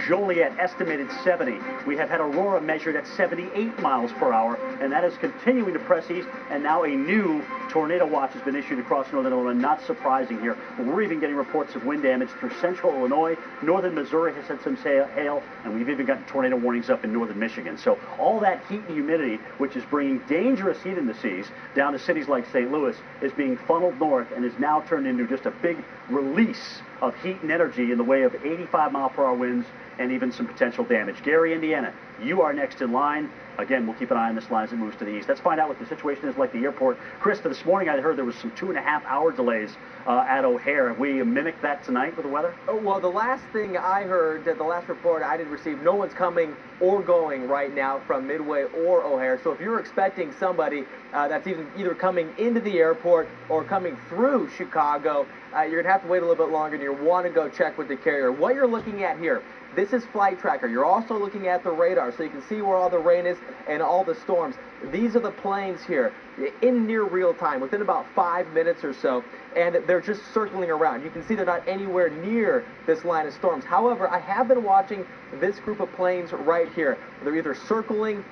Joliet estimated 70. We have had Aurora measured at 78 miles per hour, and that is continuing to press east, and now a new tornado watch has been issued across northern Illinois. Not surprising here. We're even getting reports of wind damage through central Illinois. Northern Missouri has had some hail, and we've even gotten tornado warnings up in northern Michigan. So all that heat and humidity, which is bringing dangerous heat in the seas down to cities like St. Louis, is being funneled north and is now turned into just a big release of heat and energy in the way of 85-mile-per-hour winds and even some potential damage. Gary, Indiana, you are next in line. Again, we'll keep an eye on this line as it moves to the east. Let's find out what the situation is like the airport. Krista, this morning I heard there was some 2.5-hour delays at O'Hare. Have we mimicked that tonight with the weather? Oh, well, the last thing I heard, the last report I did receive, no one's coming or going right now from Midway or O'Hare. So if you're expecting somebody that's either coming into the airport or coming through Chicago, you're going to have to wait a little bit longer, and you want to go check with the carrier. What you're looking at here, this is Flight Tracker. You're also looking at the radar, so you can see where all the rain is and all the storms. These are the planes here in near real time, within about 5 minutes or so, and they're just circling around. You can see they're not anywhere near this line of storms. However, I have been watching this group of planes right here. They're either circling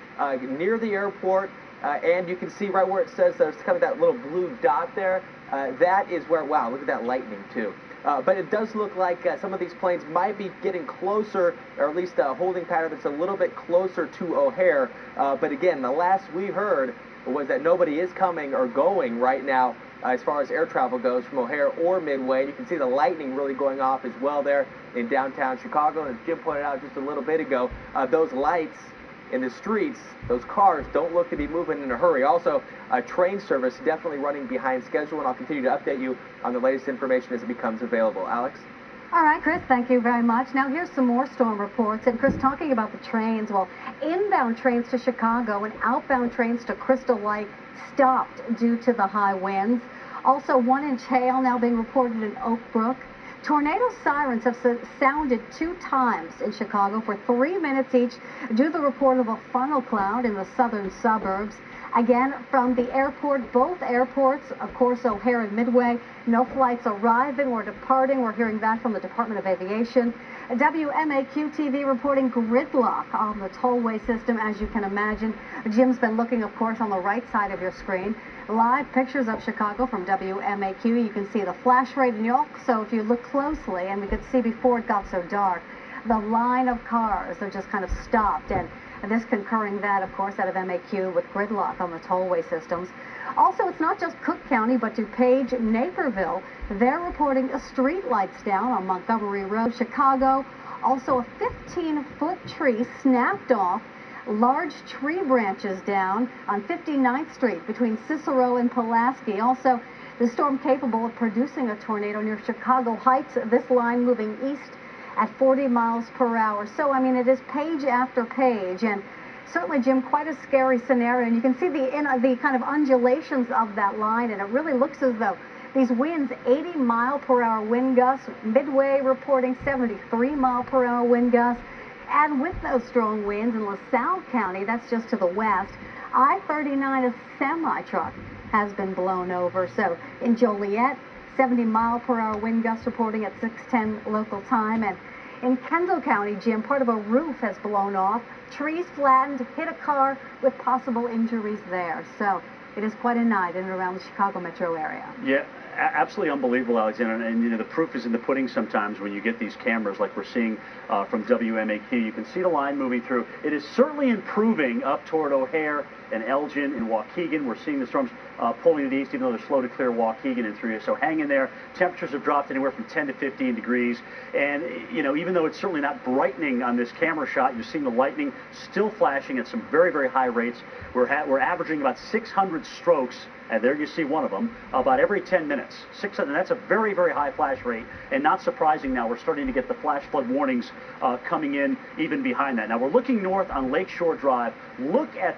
near the airport, and you can see right where it says there's kind of that little blue dot there. That is where, wow, look at that lightning too. But it does look like some of these planes might be getting closer, or at least a holding pattern that's a little bit closer to O'Hare. But again, the last we heard was that nobody is coming or going right now as far as air travel goes from O'Hare or Midway. You can see the lightning really going off as well there in downtown Chicago. And as Jim pointed out just a little bit ago, those lights in the streets, those cars don't look to be moving in a hurry. Also, train service definitely running behind schedule, and I'll continue to update you on the latest information as it becomes available. Alex? All right, Chris, thank you very much. Now, here's some more storm reports. And, Chris, talking about the trains, well, inbound trains to Chicago and outbound trains to Crystal Lake stopped due to the high winds. Also, 1-inch hail now being reported in Oak Brook. Tornado sirens have sounded 2 times in Chicago for 3 minutes each due to the report of a funnel cloud in the southern suburbs. Again, from the airport, both airports, of course, O'Hare and Midway, no flights arriving or departing. We're hearing that from the Department of Aviation. WMAQ-TV reporting gridlock on the tollway system, as you can imagine. Jim's been looking, of course, on the right side of your screen. Live pictures of Chicago from WMAQ. You can see the flash rate, and you also, if you look closely, and we could see before it got so dark, the line of cars are just kind of stopped, and this concurring that, of course, out of MAQ with gridlock on the tollway systems. Also, it's not just Cook County, but DuPage, Naperville. They're reporting street lights down on Montgomery Road, Chicago. Also, a 15-foot tree snapped off. Large tree branches down on 59th Street between Cicero and Pulaski. Also, the storm capable of producing a tornado near Chicago Heights. This line moving east at 40 miles per hour. So, I mean, it is page after page, and certainly, Jim, quite a scary scenario. And you can see the kind of undulations of that line, and it really looks as though these winds, 80-mile-per-hour wind gusts, Midway reporting 73-mile-per-hour wind gusts. And with those strong winds in LaSalle County, that's just to the west, I-39, a semi-truck has been blown over. So in Joliet, 70-mile-per-hour wind gusts reporting at 6:10 local time. And in Kendall County, Jim, part of a roof has blown off. Trees flattened, hit a car with possible injuries there. So it is quite a night in and around the Chicago metro area. Yeah, absolutely unbelievable, Alexander. And you know, the proof is in the pudding sometimes when you get these cameras like we're seeing from WMAQ. You can see the line moving through. It is certainly improving up toward O'Hare and Elgin and Waukegan. We're seeing the storms pulling to the east, even though they're slow to clear Waukegan and through. So hang in there. Temperatures have dropped anywhere from 10 to 15 degrees. And, you know, even though it's certainly not brightening on this camera shot, you're seeing the lightning still flashing at some very, very high rates. We're averaging about 600 strokes, and there you see one of them, about every 10 minutes. 600, and that's a very, very high flash rate. And not surprising now, we're starting to get the flash flood warnings coming in even behind that. Now, we're looking north on Lakeshore Drive. Look at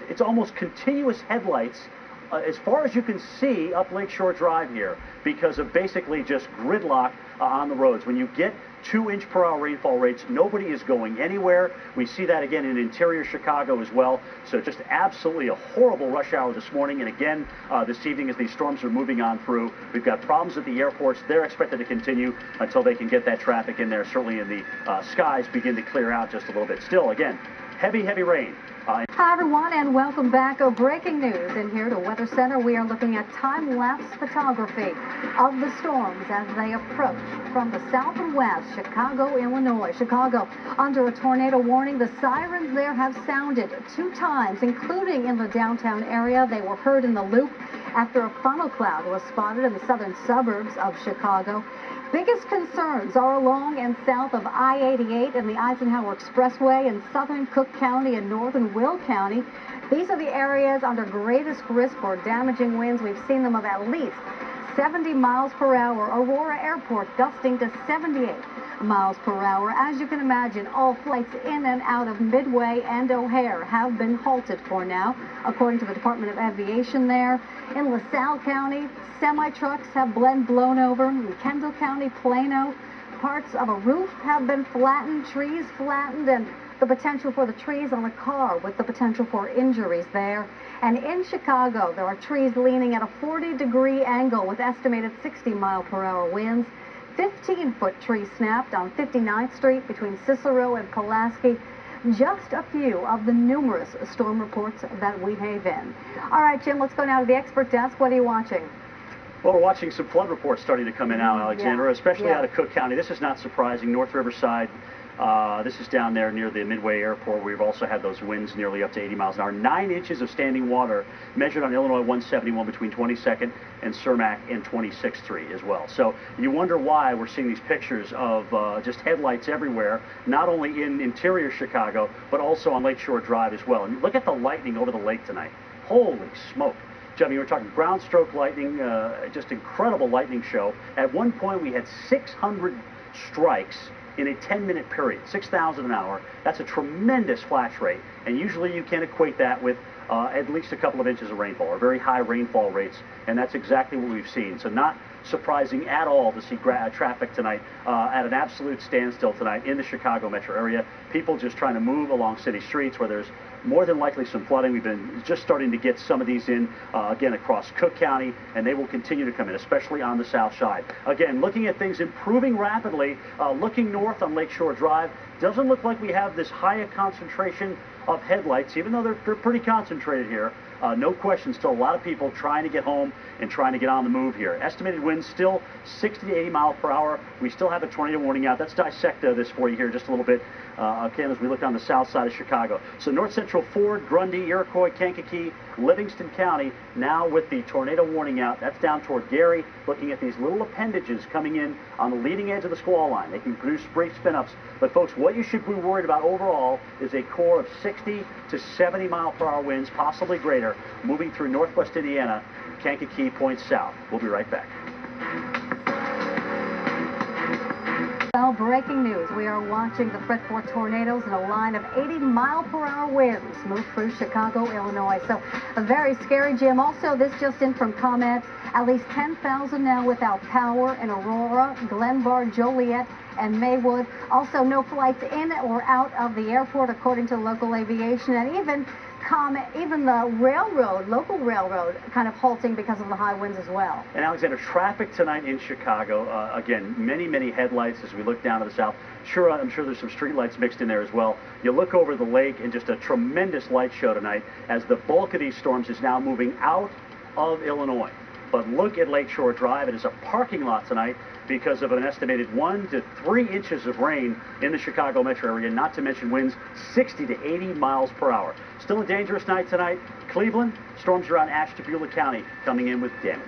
it's almost continuous headlights as far as you can see up Lakeshore Drive here because of basically just gridlock on the roads. When you get 2-inch-per-hour rainfall rates. Nobody is going anywhere. We see that again in interior Chicago as well. So just absolutely a horrible rush hour this morning. And again, this evening as these storms are moving on through. We've got problems at the airports. They're expected to continue until they can get that traffic in there. Certainly in the skies begin to clear out just a little bit. Still, again, heavy rain. Hi, everyone, and welcome back. Breaking news in here to Weather Center. We are looking at time-lapse photography of the storms as they approach from the south and west, Chicago, Illinois. Chicago under a tornado warning. The sirens there have sounded 2 times, including in the downtown area. They were heard in the Loop after a funnel cloud was spotted in the southern suburbs of Chicago. Biggest concerns are along and south of I-88 and the Eisenhower Expressway in southern Cook County and northern Will County. These are the areas under greatest risk for damaging winds. We've seen them of at least 70 miles per hour. Aurora Airport gusting to 78 miles per hour. As you can imagine, all flights in and out of Midway and O'Hare have been halted for now, according to the Department of Aviation there. In LaSalle County, semi-trucks have been blown over. In Kendall County, Plano, parts of a roof have been flattened, trees flattened, and the potential for the trees on a car with the potential for injuries there. And in Chicago, there are trees leaning at a 40-degree angle with estimated 60-mile-per-hour winds. 15-foot tree snapped on 59th Street between Cicero and Pulaski. Just a few of the numerous storm reports that we have in. All right, Jim, let's go now to the expert desk. What are you watching? Well, we're watching some flood reports starting to come in now, Alexandra, especially out of Cook County. This is not surprising. North Riverside, this is down there near the Midway Airport. We've also had those winds nearly up to 80 miles an hour. 9 inches of standing water measured on Illinois 171 between 22nd and Cermak and 26th Street as well. So you wonder why we're seeing these pictures of just headlights everywhere, not only in interior Chicago, but also on Lakeshore Drive as well. And look at the lightning over the lake tonight. Holy smoke. Jimmy, we were talking ground stroke lightning, just incredible lightning show. At one point, we had 600 strikes in a 10-minute period, 6,000 an hour. That's a tremendous flash rate, and usually you can equate that with at least a couple of inches of rainfall, or very high rainfall rates, and that's exactly what we've seen. So not surprising at all to see traffic tonight at an absolute standstill tonight in the Chicago metro area. People just trying to move along city streets where there's more than likely some flooding. We've been just starting to get some of these in, again, across Cook County, and they will continue to come in, especially on the south side. Again, looking at things improving rapidly, looking north on Lakeshore Drive, doesn't look like we have this high a concentration of headlights, even though they're pretty concentrated here. No question, still a lot of people trying to get home and trying to get on the move here. Estimated winds still 60 to 80 miles per hour. We still have a tornado warning out. Let's dissect this for you here just a little bit, again, as we look on the south side of Chicago. So north central Ford, Grundy, Iroquois, Kankakee, Livingston County, now with the tornado warning out. That's down toward Gary, looking at these little appendages coming in on the leading edge of the squall line. They can produce brief spin-ups. But folks, what you should be worried about overall is a core of 60 to 70 mile per hour winds, possibly greater, moving through northwest Indiana. Kankakee points south. We'll be right back. Well, breaking news. We are watching the threat for tornadoes in a line of 80-mile-per-hour winds move through Chicago, Illinois. So a very scary, Jim. Also, this just in from ComEd. At least 10,000 now without power in Aurora, Glenbard, Joliet, and Maywood. Also, no flights in or out of the airport, according to local aviation, and even the railroad, local railroad, kind of halting because of the high winds as well. And Alexander, traffic tonight in Chicago, again, many headlights as we look down to the south. Sure, I'm sure there's some street lights mixed in there as well. You look over the lake and just a tremendous light show tonight as the bulk of these storms is now moving out of Illinois. But look at Lakeshore Drive. It is a parking lot tonight because of an estimated 1 to 3 inches of rain in the Chicago metro area, not to mention winds 60 to 80 miles per hour. Still a dangerous night tonight. Cleveland, storms around Ashtabula County coming in with damage.